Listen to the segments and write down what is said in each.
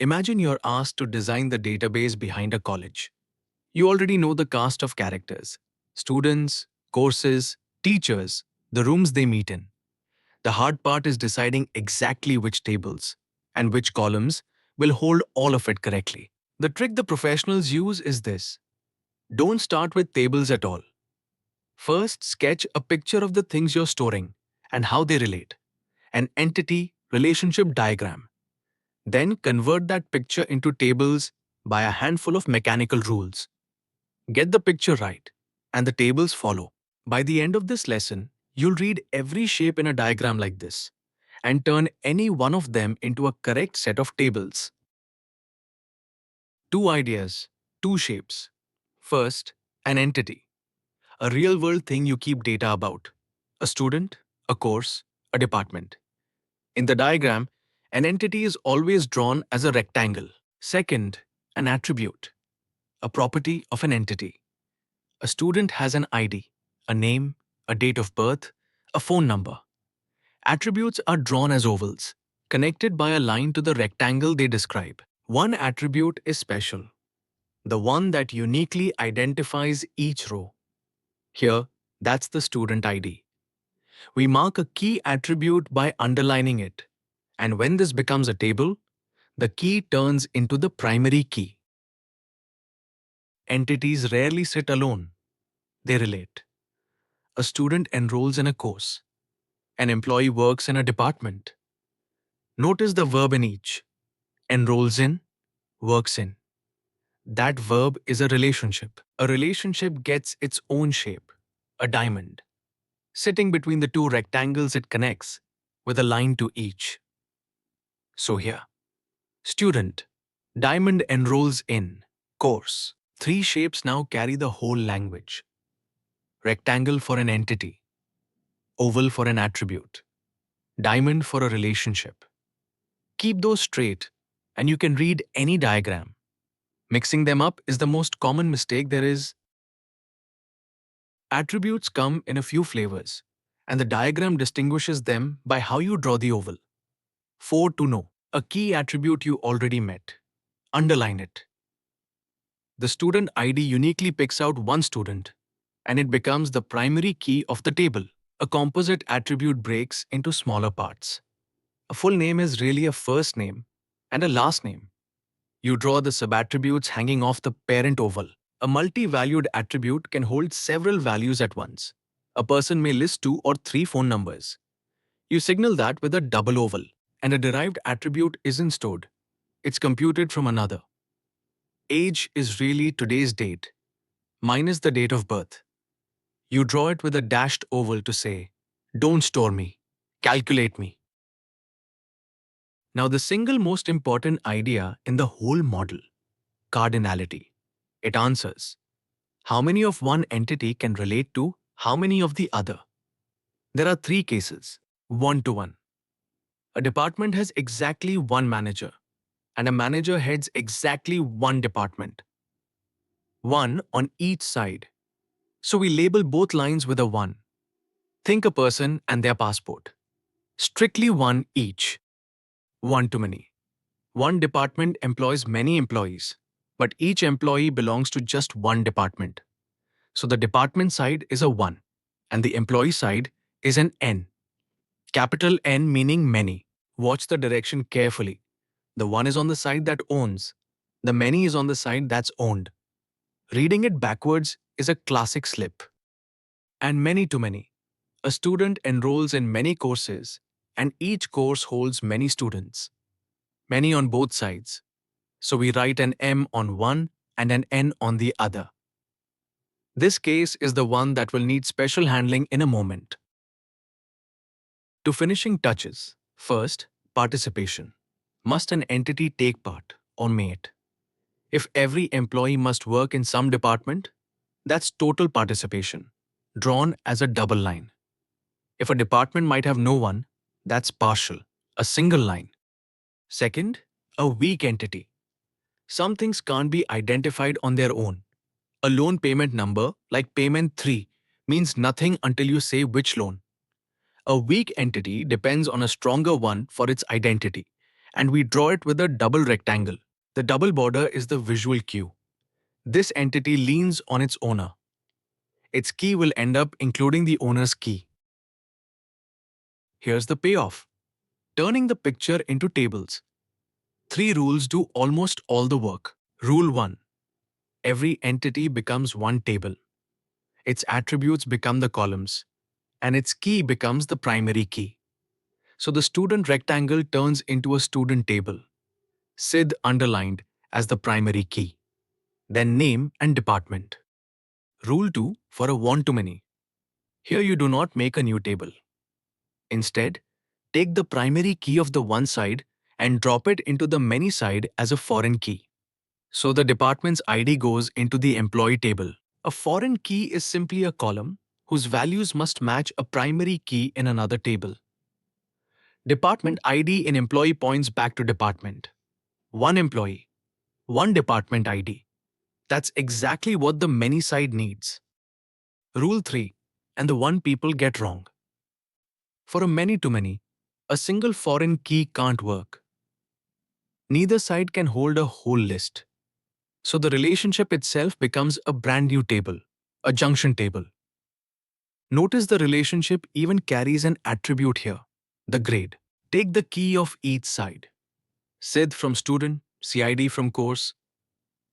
Imagine you're asked to design the database behind a college. You already know the cast of characters, students, courses, teachers, the rooms they meet in. The hard part is deciding exactly which tables and which columns will hold all of it correctly. The trick the professionals use is this. Don't start with tables at all. First, sketch a picture of the things you're storing and how they relate, an entity relationship diagram. Then convert that picture into tables by a handful of mechanical rules. Get the picture right, and the tables follow. By the end of this lesson, you'll read every shape in a diagram like this and turn any one of them into a correct set of tables. Two ideas, two shapes. First, an entity, a real world thing you keep data about. A student, a course, a department. In the diagram, an entity is always drawn as a rectangle. Second, an attribute, a property of an entity. A student has an ID, a name, a date of birth, a phone number. Attributes are drawn as ovals, connected by a line to the rectangle they describe. One attribute is special, the one that uniquely identifies each row. Here, that's the student ID. We mark a key attribute by underlining it, and when this becomes a table, the key turns into the primary key. Entities rarely sit alone, they relate. A student enrolls in a course. An employee works in a department. Notice the verb in each. Enrolls in, works in. That verb is a relationship. A relationship gets its own shape, a diamond. Sitting between the two rectangles it connects, with a line to each. So here, student, diamond enrolls in, course. Three shapes now carry the whole language. Rectangle for an entity, oval for an attribute, diamond for a relationship. Keep those straight, and you can read any diagram. Mixing them up is the most common mistake there is. Attributes come in a few flavors, and the diagram distinguishes them by how you draw the oval. 4 to know. A key attribute you already met. Underline it. The student ID uniquely picks out one student, and it becomes the primary key of the table. A composite attribute breaks into smaller parts. A full name is really a first name and a last name. You draw the subattributes hanging off the parent oval. A multi-valued attribute can hold several values at once. A person may list 2 or 3 phone numbers. You signal that with a double oval, and a derived attribute isn't stored. It's computed from another. Age is really today's date, minus the date of birth. You draw it with a dashed oval to say, don't store me, calculate me. Now the single most important idea in the whole model, cardinality. It answers, how many of one entity can relate to how many of the other? There are 3 cases. 1-to-1. A department has exactly one manager, and a manager heads exactly one department. One on each side. So we label both lines with a 1. Think a person and their passport. Strictly one each. One too many. One department employs many employees, but each employee belongs to just one department. So the department side is a 1, and the employee side is an N. Capital N meaning many. Watch the direction carefully. The 1 is on the side that owns. The many is on the side that's owned. Reading it backwards is a classic slip. And many to many. A student enrolls in many courses, and each course holds many students. Many on both sides. So we write an M on one and an N on the other. This case is the one that will need special handling in a moment. To finishing touches. First, participation. Must an entity take part or may it? If every employee must work in some department, that's total participation, drawn as a double line. If a department might have no one, that's partial, a single line. Second, a weak entity. Some things can't be identified on their own. A loan payment number, like payment 3, means nothing until you say which loan. A weak entity depends on a stronger one for its identity, and we draw it with a double rectangle. The double border is the visual cue. This entity leans on its owner. Its key will end up including the owner's key. Here's the payoff. Turning the picture into tables. 3 rules do almost all the work. Rule 1. Every entity becomes one table. Its attributes become the columns, and its key becomes the primary key. So the student rectangle turns into a student table, SID underlined as the primary key. Then name and department. Rule 2 for a one-to-many. Here you do not make a new table. Instead, take the primary key of the one side and drop it into the many side as a foreign key. So the department's ID goes into the employee table. A foreign key is simply a column whose values must match a primary key in another table. Department ID in employee points back to department. One employee, one department ID. That's exactly what the many side needs. Rule 3, and the one people get wrong. For a many-to-many, a single foreign key can't work. Neither side can hold a whole list. So the relationship itself becomes a brand new table, a junction table. Notice the relationship even carries an attribute here, the grade. Take the key of each side. SID from student, CID from course.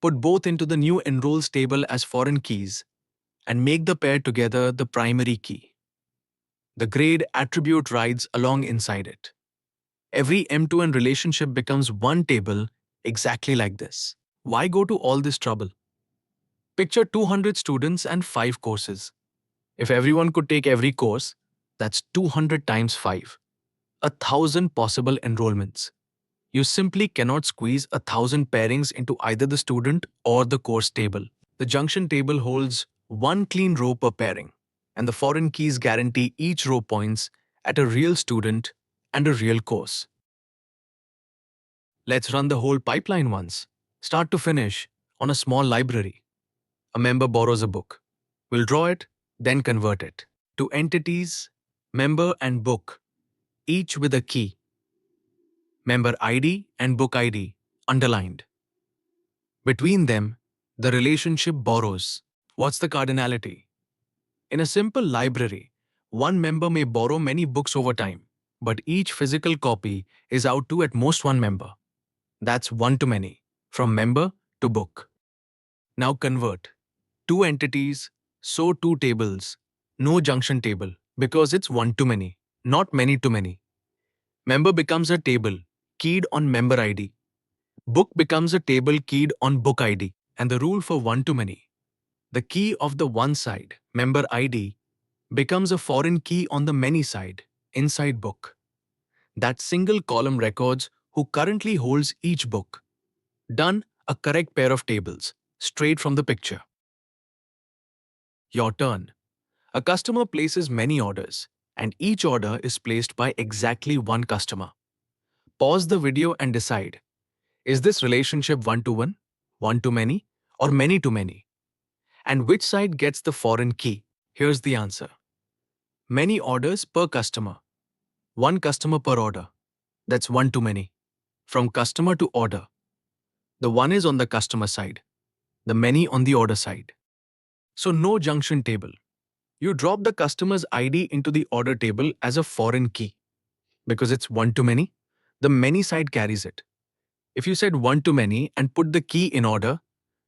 Put both into the new enrolls table as foreign keys and make the pair together the primary key. The grade attribute rides along inside it. Every M2N relationship becomes one table exactly like this. Why go to all this trouble? Picture 200 students and 5 courses. If everyone could take every course, that's 200 times 5. 1,000 possible enrollments. You simply cannot squeeze 1,000 pairings into either the student or the course table. The junction table holds one clean row per pairing, and the foreign keys guarantee each row points at a real student and a real course. Let's run the whole pipeline once, start to finish, on a small library. A member borrows a book. We'll draw it, then convert it to entities, member and book, each with a key. Member ID and book ID underlined. Between them, the relationship borrows. What's the cardinality? In a simple library, one member may borrow many books over time, but each physical copy is out to at most one member. That's one to many, from member to book. Now convert. 2 entities, so 2 tables. No junction table, because it's one to many, not many to many. Member becomes a table, keyed on member ID. Book becomes a table keyed on book ID. And the rule for one to many. The key of the one side, member ID, becomes a foreign key on the many side, inside book. That single column records who currently holds each book. Done, a correct pair of tables, straight from the picture. Your turn. A customer places many orders, and each order is placed by exactly one customer. Pause the video and decide, is this relationship one-to-one, one-to-many, or many-to-many? And which side gets the foreign key? Here's the answer. Many orders per customer. One customer per order. That's one-to-many. From customer to order. The one is on the customer side, the many on the order side. So no junction table. You drop the customer's ID into the order table as a foreign key. Because it's one-to-many, the many side carries it. If you said one-to-many and put the key in order,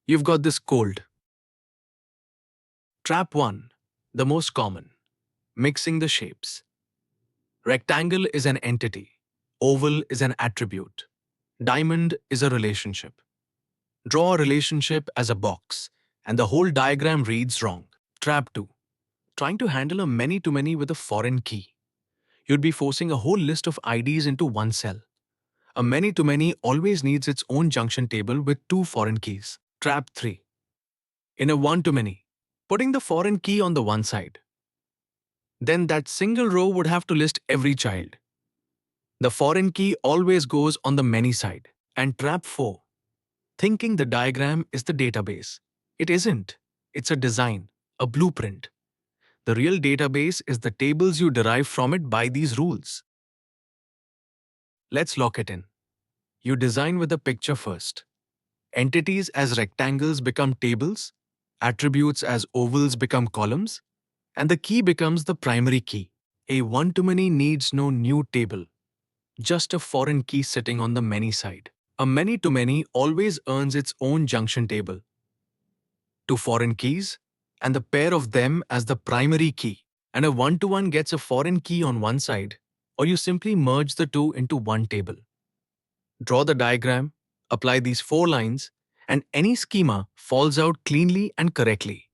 you've got this cold. Trap 1. The most common. Mixing the shapes. Rectangle is an entity. Oval is an attribute. Diamond is a relationship. Draw a relationship as a box, and the whole diagram reads wrong. Trap 2. Trying to handle a many-to-many with a foreign key. You'd be forcing a whole list of IDs into one cell. A many-to-many always needs its own junction table with 2 foreign keys. Trap 3. In a one-to-many, putting the foreign key on the one side. Then that single row would have to list every child. The foreign key always goes on the many side. And trap 4. Thinking the diagram is the database. It isn't. It's a design, a blueprint. The real database is the tables you derive from it by these rules. Let's lock it in. You design with the picture first. Entities as rectangles become tables, attributes as ovals become columns, and the key becomes the primary key. A one-to-many needs no new table, just a foreign key sitting on the many side. A many-to-many always earns its own junction table, two foreign keys, and the pair of them as the primary key. And a one-to-one gets a foreign key on one side, or you simply merge the two into one table. Draw the diagram, apply these 4 lines, and any schema falls out cleanly and correctly.